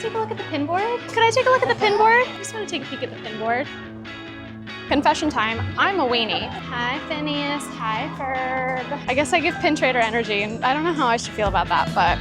take a look at the pin board? Could I take a look at the pin board? I just want to take a peek at the pin board. Confession time, I'm a weenie. Hi Phineas, hi Ferb. I guess I give pin trader energy and I don't know how I should feel about that, but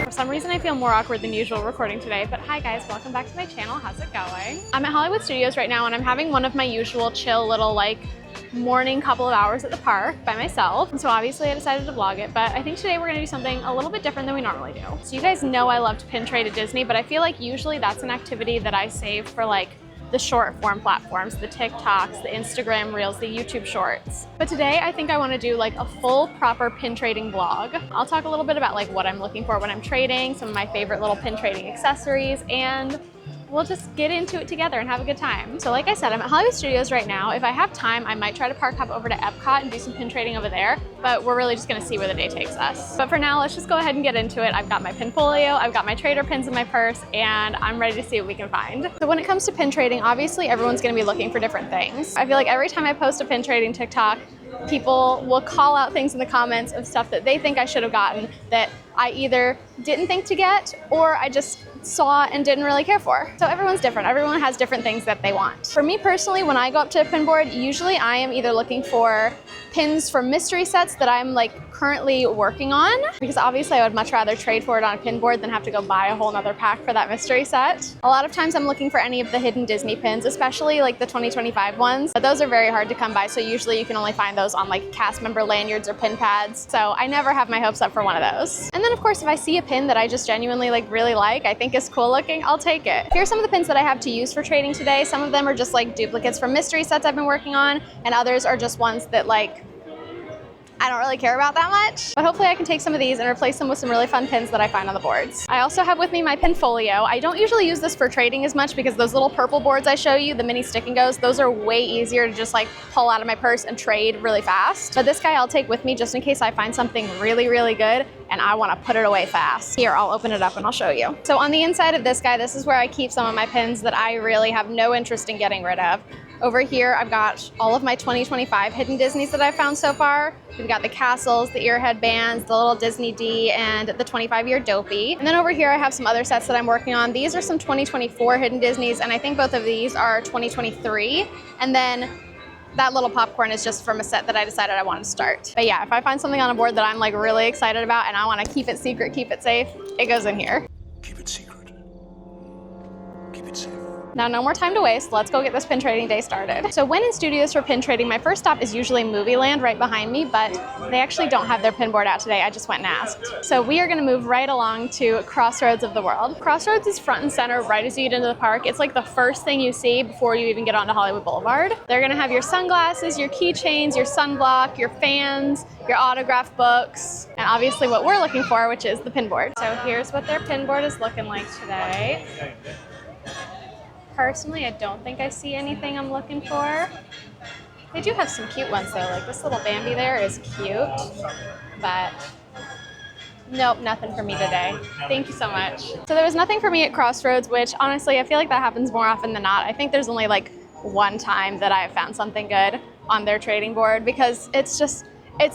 for some reason I feel more awkward than usual recording today, but hi guys, welcome back to my channel. How's it going? I'm at Hollywood Studios right now and I'm having one of my usual chill little like morning couple of hours at the park by myself. And so obviously I decided to vlog it, but I think today we're gonna do something a little bit different than we normally do. So you guys know I love to pin trade at Disney, but I feel like usually that's an activity that I save for like the short form platforms, the TikToks, the Instagram Reels, the YouTube Shorts. But today I think I want to do like a full proper pin trading vlog. I'll talk a little bit about like what I'm looking for when I'm trading, some of my favorite little pin trading accessories, and we'll just get into it together and have a good time. So like I said, I'm at Hollywood Studios right now. If I have time, I might try to park hop over to Epcot and do some pin trading over there, but we're really just gonna see where the day takes us. But for now, let's just go ahead and get into it. I've got my pinfolio, I've got my trader pins in my purse, and I'm ready to see what we can find. So when it comes to pin trading, obviously everyone's gonna be looking for different things. I feel like every time I post a pin trading TikTok, people will call out things in the comments of stuff that they think I should have gotten that I either didn't think to get or I just saw and didn't really care for. So everyone's different. Everyone has different things that they want. For me personally, when I go up to a pin board, usually I am either looking for pins for mystery sets that I'm like currently working on, because obviously I would much rather trade for it on a pin board than have to go buy a whole nother pack for that mystery set. A lot of times I'm looking for any of the hidden Disney pins, especially like the 2025 ones, but those are very hard to come by. So usually you can only find those on like cast member lanyards or pin pads. So I never have my hopes up for one of those. And then of course, if I see a pin that I just genuinely like really like, I think is cool looking, I'll take it. Here's some of the pins that I have to use for trading today. Some of them are just like duplicates from mystery sets I've been working on, and others are just ones that like I don't really care about that much, but hopefully I can take some of these and replace them with some really fun pins that I find on the boards. I also have with me my pinfolio. I don't usually use this for trading as much because those little purple boards I show you, the mini stick and goes, those are way easier to just like pull out of my purse and trade really fast. But this guy I'll take with me just in case I find something really, really good and I want to put it away fast. Here, I'll open it up and I'll show you. So on the inside of this guy, this is where I keep some of my pins that I really have no interest in getting rid of. Over here, I've got all of my 2025 hidden Disneys that I've found so far. We've got the castles, the ear headbands, the little Disney D, and the 25-year Dopey. And then over here, I have some other sets that I'm working on. These are some 2024 hidden Disneys, and I think both of these are 2023. And then that little popcorn is just from a set that I decided I wanted to start. But yeah, if I find something on a board that I'm like really excited about and I want to keep it secret, keep it safe, it goes in here. Keep it secret. Keep it safe. Now, no more time to waste. Let's go get this pin trading day started. So when in studios for pin trading, my first stop is usually Movie Land right behind me, but they actually don't have their pin board out today. I just went and asked. So we are gonna move right along to Crossroads of the World. Crossroads is front and center right as you get into the park. It's like the first thing you see before you even get onto Hollywood Boulevard. They're gonna have your sunglasses, your keychains, your sunblock, your fans, your autograph books, and obviously what we're looking for, which is the pin board. So here's what their pin board is looking like today. Personally, I don't think I see anything I'm looking for. They do have some cute ones though, like this little Bambi there is cute, but nope, nothing for me today. Thank you so much. So there was nothing for me at Crossroads, which honestly, I feel like that happens more often than not. I think there's only like one time that I've found something good on their trading board because it's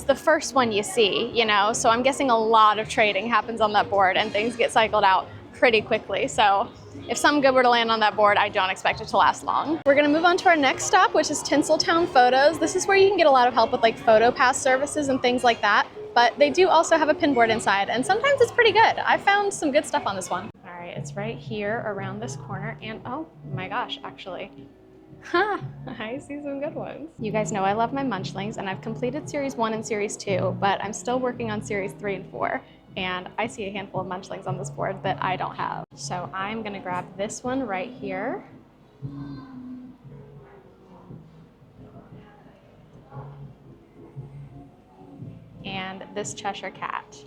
the first one you see, you know? So I'm guessing a lot of trading happens on that board and things get cycled out pretty quickly. So if something good were to land on that board, I don't expect it to last long. We're gonna move on to our next stop, which is Tinseltown Photos. This is where you can get a lot of help with like photo pass services and things like that, but they do also have a pin board inside, and sometimes it's pretty good. I found some good stuff on this one. All right, it's right here around this corner, and oh my gosh, actually. Huh, I see some good ones. You guys know I love my Munchlings, and I've completed Series 1 and Series 2, but I'm still working on Series 3 and 4. And I see a handful of munchlings on this board that I don't have. So I'm gonna grab this one right here. And this Cheshire Cat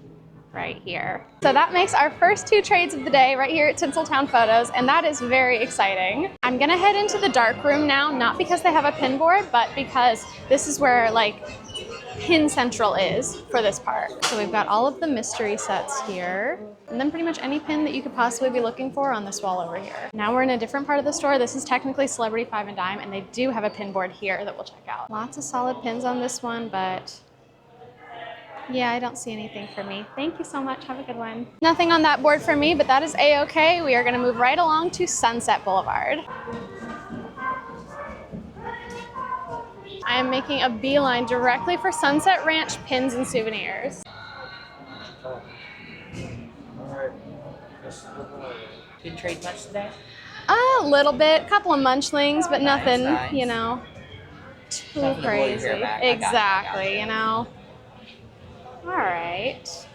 right here. So that makes our first 2 trades of the day right here at Tinseltown Photos, and that is very exciting. I'm gonna head into the dark room now, not because they have a pin board, but because this is where like Pin Central is for this park. So we've got all of the mystery sets here, and then pretty much any pin that you could possibly be looking for on this wall over here. Now we're in a different part of the store. This is technically Celebrity Five and Dime, and they do have a pin board here that we'll check out. Lots of solid pins on this one, but yeah, I don't see anything for me. Thank you so much. Have a good one. Nothing on that board for me, but that is a-okay. We are gonna move right along to Sunset Boulevard. I am making a beeline directly for Sunset Ranch pins and souvenirs. Did you trade much today? A little bit, couple of munchlings, but nothing, Nice. you know, too Nothing to blow your crazy. hair back. I got you, Exactly, you know. All right.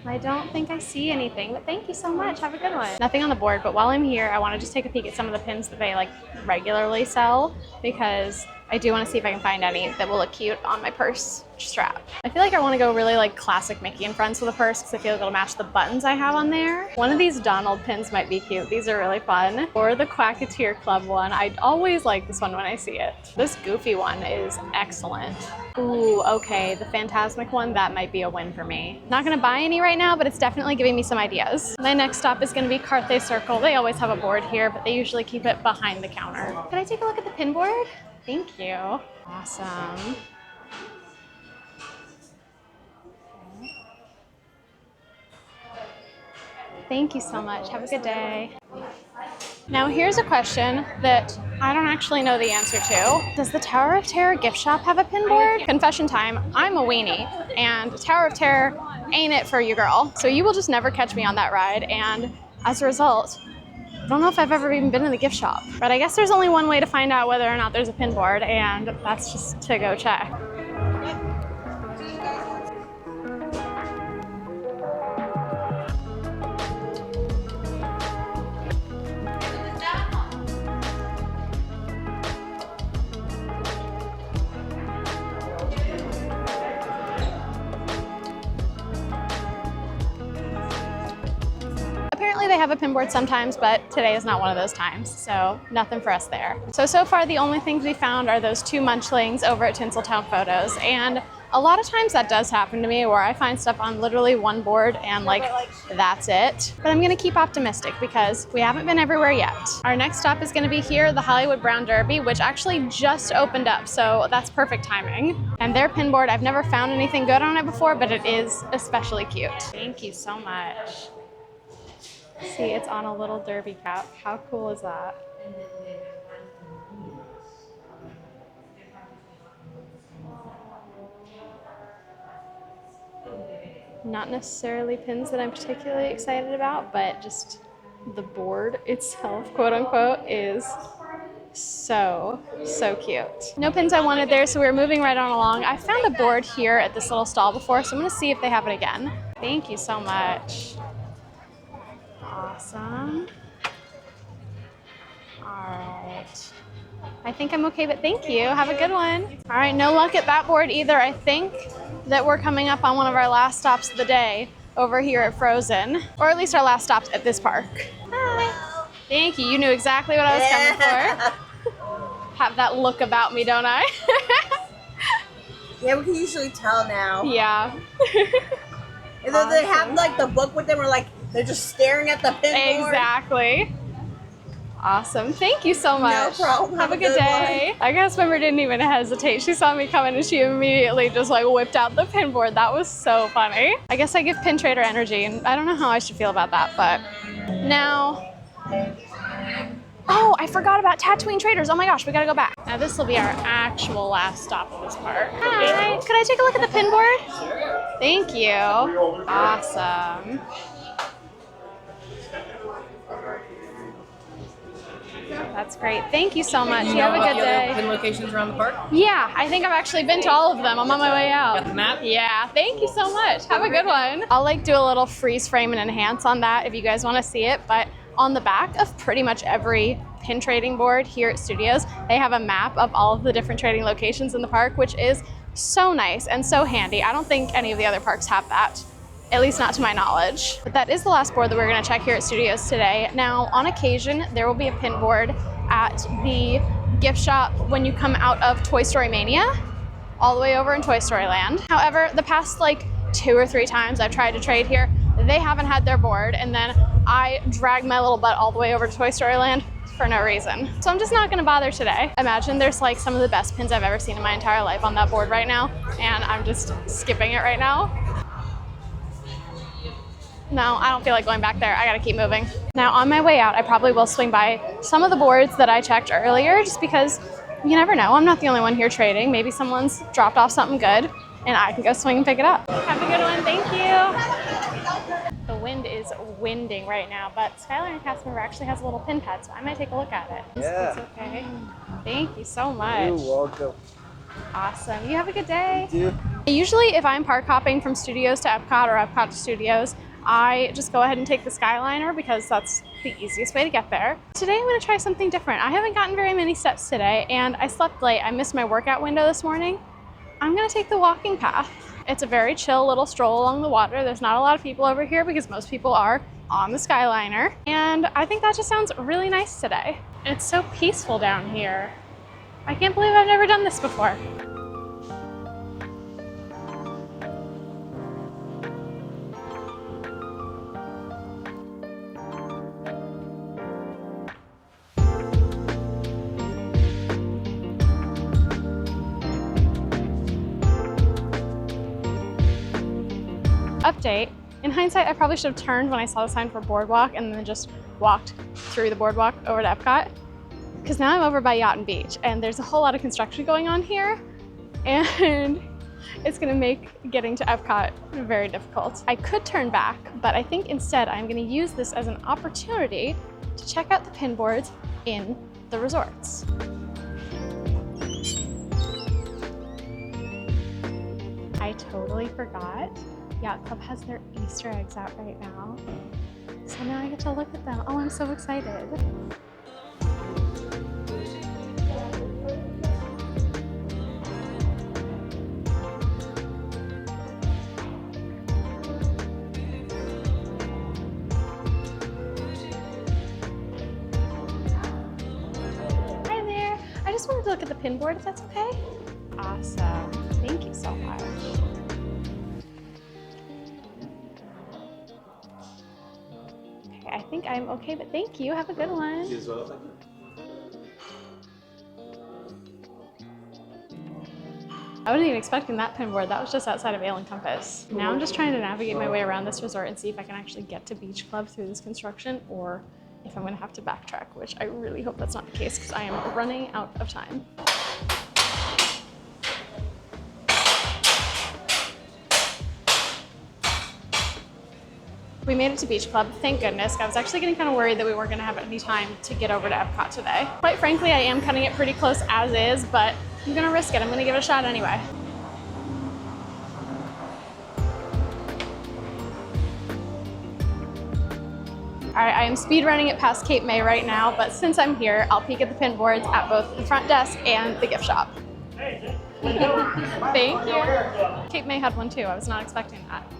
I don't think I see anything, but thank you so much. Have a good one. Nothing on the board, but while I'm here, I want to just take a peek at some of the pins that they like regularly sell, because I do want to see if I can find any that will look cute on my purse strap. I feel like I want to go really like classic Mickey and Friends with a purse because I feel like it'll match the buttons I have on there. One of these Donald pins might be cute. These are really fun. Or the Quacketeer Club one. I always like this one when I see it. This Goofy one is excellent. Ooh, okay, the Phantasmic one, that might be a win for me. Not gonna buy any right now, but it's definitely giving me some ideas. My next stop is gonna be Carthay Circle. They always have a board here, but they usually keep it behind the counter. Can I take a look at the pin board? Thank you. Awesome. Thank you so much. Have a good day. Now here's a question that I don't actually know the answer to. Does the Tower of Terror gift shop have a pin board? Confession time, I'm a weenie, and Tower of Terror ain't it for you, girl. So you will just never catch me on that ride, and as a result, I don't know if I've ever even been in the gift shop. But I guess there's only one way to find out whether or not there's a pin board, and that's just to go check. Apparently they have a pin board sometimes, but today is not one of those times, so nothing for us there. So far the only things we found are those 2 munchlings over at Tinseltown Photos, and a lot of times that does happen to me where I find stuff on literally one board and like that's it. But I'm gonna keep optimistic because we haven't been everywhere yet. Our next stop is gonna be here, the Hollywood Brown Derby, which actually just opened up, so that's perfect timing. And their pin board, I've never found anything good on it before, but it is especially cute. Thank you so much. See, it's on a little derby cap. How cool is that? Not necessarily pins that I'm particularly excited about, but just the board itself, quote unquote, is so cute. No pins I wanted there, so we're moving right on along. I found a board here at this little stall before, so I'm gonna see if they have it again. Thank you so much. Awesome. All right. I think I'm okay, but thank you. Have a good one. All right, no luck at that board either. I think that we're coming up on one of our last stops of the day over here at Frozen, or at least our last stops at this park. Hi. Thank you. You knew exactly what I was coming for. Have that look about me, don't I? Yeah, we can usually tell now. Yeah. And then they have like the book with them, or like they're just staring at the pin board. Exactly. Awesome. Thank you so much. No problem. Have a good day. Our cast member didn't even hesitate. She saw me coming and she immediately just like whipped out the pin board. That was so funny. I guess I give pin trader energy, and I don't know how I should feel about that, but now. Oh, I forgot about Tatooine Traders. Oh my gosh, we gotta go back. Now this will be our actual last stop of this park. Hi, could I take a look at the pin board? Thank you. Awesome. That's great. Thank you so much. You have a good day. Pin locations around the park? Yeah, I think I've actually been to all of them. I'm on my way out. Got the map? Yeah, Thank you so much. Have a good one. I'll like do a little freeze frame and enhance on that if you guys want to see it. But on the back of pretty much every pin trading board here at Studios, they have a map of all of the different trading locations in the park, which is so nice and so handy. I don't think any of the other parks have that, at least not to my knowledge. But that is the last board that we're going to check here at Studios today. Now, on occasion, there will be a pin board at the gift shop when you come out of Toy Story Mania, all the way over in Toy Story Land. However, the past like 2 or 3 times I've tried to trade here, they haven't had their board, and then I dragged my little butt all the way over to Toy Story Land for no reason. So I'm just not gonna bother today. Imagine there's like some of the best pins I've ever seen in my entire life on that board right now, and I'm just skipping it right now. No, I don't feel like going back there. I gotta keep moving. Now on my way out, I probably will swing by some of the boards that I checked earlier, just because you never know. I'm not the only one here trading. Maybe someone's dropped off something good and I can go swing and pick it up. Have a good one, thank you. The wind is winding right now, but Skylar and cast member actually has a little pin pad, so I might take a look at it. Yeah. It's okay. Thank you so much. You're welcome. Awesome. You have a good day. You too. Usually if I'm park hopping from Studios to Epcot or Epcot to Studios, I just go ahead and take the Skyliner because that's the easiest way to get there. Today I'm going to try something different. I haven't gotten very many steps today and I slept late. I missed my workout window this morning. I'm going to take the walking path. It's a very chill little stroll along the water. There's not a lot of people over here because most people are on the Skyliner. And I think that just sounds really nice today. It's so peaceful down here. I can't believe I've never done this before. Update. In hindsight, I probably should have turned when I saw the sign for Boardwalk and then just walked through the Boardwalk over to Epcot. Because now I'm over by Yacht and Beach and there's a whole lot of construction going on here and it's gonna make getting to Epcot very difficult. I could turn back, but I think instead I'm gonna use this as an opportunity to check out the pin boards in the resorts. I totally forgot. Yacht Club has their Easter eggs out right now. So now I get to look at them. Oh, I'm so excited. Hi there. I just wanted to look at the pin board if that's okay. Awesome. Thank you so much. I think I'm okay, but thank you. Have a good one. You as well, thank you. I wasn't even expecting that pin board. That was just outside of Ale and Compass. Now I'm just trying to navigate my way around this resort and see if I can actually get to Beach Club through this construction or if I'm gonna have to backtrack, which I really hope that's not the case because I am running out of time. We made it to Beach Club, thank goodness. I was actually getting kind of worried that we weren't gonna have any time to get over to Epcot today. Quite frankly, I am cutting it pretty close as is, but I'm gonna risk it. I'm gonna give it a shot anyway. All right, I am speed running it past Cape May right now, but since I'm here, I'll peek at the pin boards at both the front desk and the gift shop. Thank you. Cape May had one too. I was not expecting that.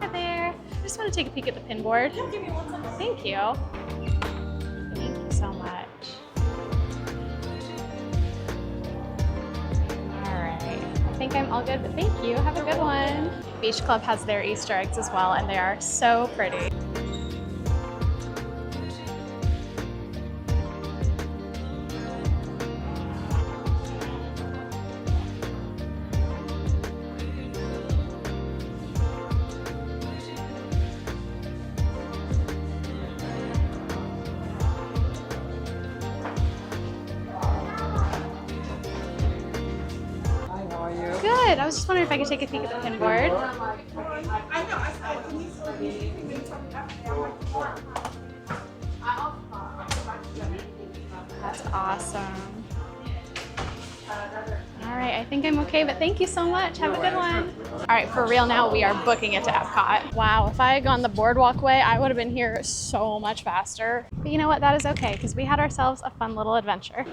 Hi there. I just want to take a peek at the pin board. Yeah, give me 1 second. Thank you. Thank you so much. All right. I think I'm all good, but thank you. Have a good one. Beach Club has their Easter eggs as well, and they are so pretty. Good. I was just wondering if I could take a peek at the pin board. That's awesome. All All right, I think I'm okay, but thank you so much. Have a good one. All right, for real now, we are booking it to Epcot. Wow, if I had gone the boardwalk way, I would have been here so much faster. But you know what? That is okay, because we had ourselves a fun little adventure. I'm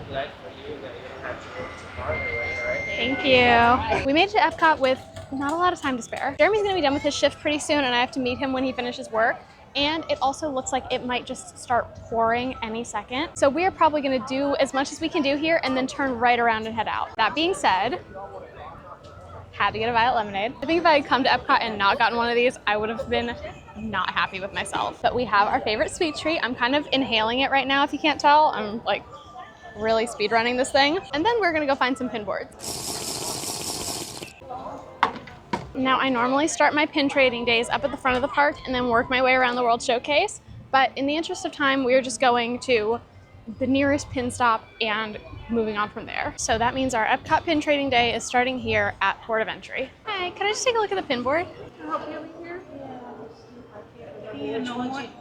glad for you that you don't have to go too far away, right? Thank you. We made it to Epcot with not a lot of time to spare. Jeremy's gonna be done with his shift pretty soon, and I have to meet him when he finishes work. And it also looks like it might just start pouring any second. So we are probably gonna do as much as we can do here and then turn right around and head out. That being said, had to get a violet lemonade. I think if I had come to Epcot and not gotten one of these, I would have been not happy with myself. But we have our favorite sweet treat. I'm kind of inhaling it right now, if you can't tell. I'm like really speed running this thing. And then we're gonna go find some pin boards. Now, I normally start my pin trading days up at the front of the park and then work my way around the World Showcase. But in the interest of time, we're just going to the nearest pin stop and moving on from there. So that means our Epcot pin trading day is starting here at Port of Entry. Hi, can I just take a look at the pin board? Can I help you over here?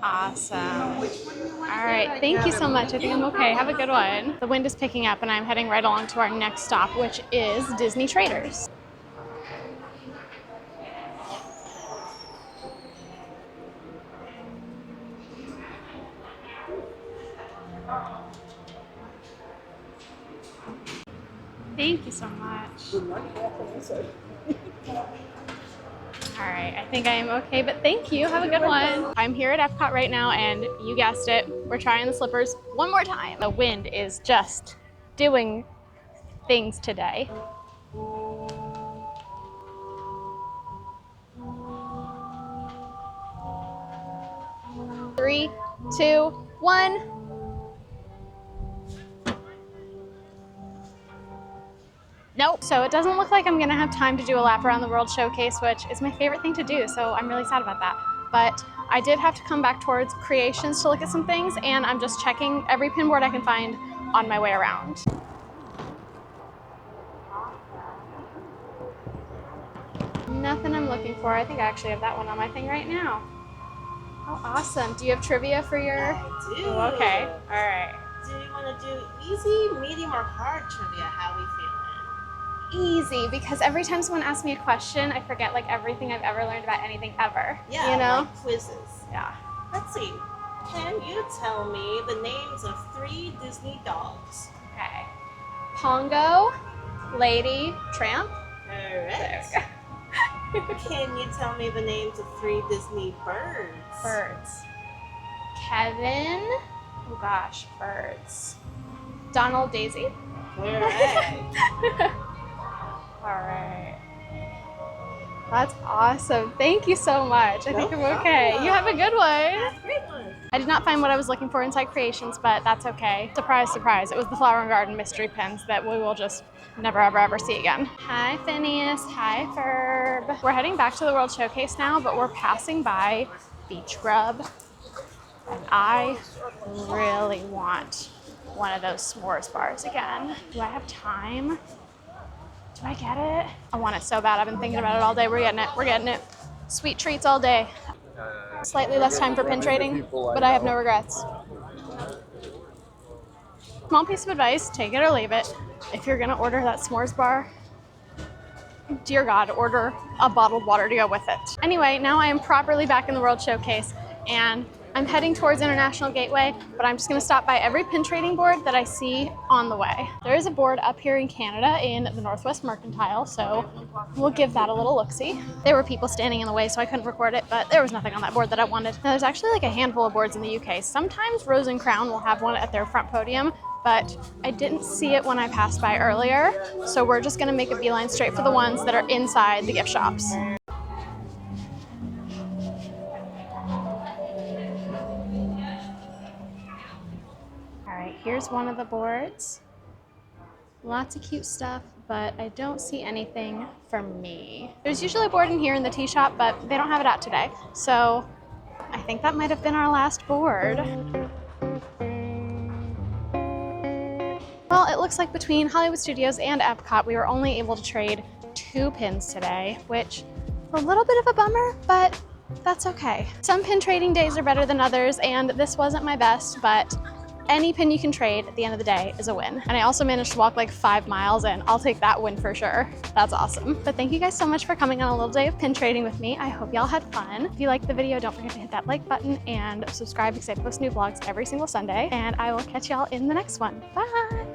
Awesome. All right, thank you so much. I think I'm okay. Have a good one. The wind is picking up and I'm heading right along to our next stop, which is Disney Traders. Thank you so much. All right, I think I am okay, but thank you. Have a good one. I'm here at Epcot right now, and you guessed it, we're trying the slippers one more time. The wind is just doing things today. Three, two, one. Nope. So it doesn't look like I'm gonna have time to do a lap around the World Showcase, which is my favorite thing to do, so I'm really sad about that. But I did have to come back towards Creations to look at some things, and I'm just checking every pin board I can find on my way around. Nothing I'm looking for. I think I actually have that one on my thing right now. Oh, awesome. Do you have trivia for your... I do. Oh, okay. All right. Do you want to do easy, medium, or hard trivia? How we feeling? Easy, because every time someone asks me a question, I forget like everything I've ever learned about anything ever. Yeah, you know? like quizzes. Yeah. Let's see. Can you tell me the names of 3 Disney dogs? Okay. Pongo, Lady, Tramp. Alright. Can you tell me the names of 3 Disney birds? Birds. Kevin. Oh gosh, birds. Donald, Daisy. Alright. All right. That's awesome. Thank you so much. I think I'm okay. You have a good one. Great one. I did not find what I was looking for inside Creations, but that's okay. Surprise, surprise. It was the Flower and Garden mystery pins that we will just never, ever, ever see again. Hi, Phineas. Hi, Ferb. We're heading back to the World Showcase now, but we're passing by Beach Grub. And I really want one of those s'mores bars again. Do I have time? Do I get it? I want it so bad. I've been thinking about it all day. We're getting it. We're getting it. Sweet treats all day. Slightly less time for pin trading, but I have no regrets. Small piece of advice, take it or leave it. If you're gonna order that s'mores bar, dear God, order a bottled water to go with it. Anyway, now I am properly back in the World Showcase, and I'm heading towards International Gateway, but I'm just gonna stop by every pin trading board that I see on the way. There is a board up here in Canada in the Northwest Mercantile, so we'll give that a little look-see. There were people standing in the way, so I couldn't record it, but there was nothing on that board that I wanted. Now, there's actually like a handful of boards in the UK. Sometimes Rose and Crown will have one at their front podium, but I didn't see it when I passed by earlier, so we're just gonna make a beeline straight for the ones that are inside the gift shops. Here's one of the boards. Lots of cute stuff, but I don't see anything for me. There's usually a board in here in the tea shop, but they don't have it out today. So I think that might have been our last board. Well, it looks like between Hollywood Studios and Epcot, we were only able to trade 2 pins today, which is a little bit of a bummer, but that's okay. Some pin trading days are better than others, and this wasn't my best, but any pin you can trade at the end of the day is a win. And I also managed to walk like 5 miles, and I'll take that win for sure. That's awesome. But thank you guys so much for coming on a little day of pin trading with me. I hope y'all had fun. If you liked the video, don't forget to hit that like button and subscribe because I post new vlogs every single Sunday. And I will catch y'all in the next one. Bye!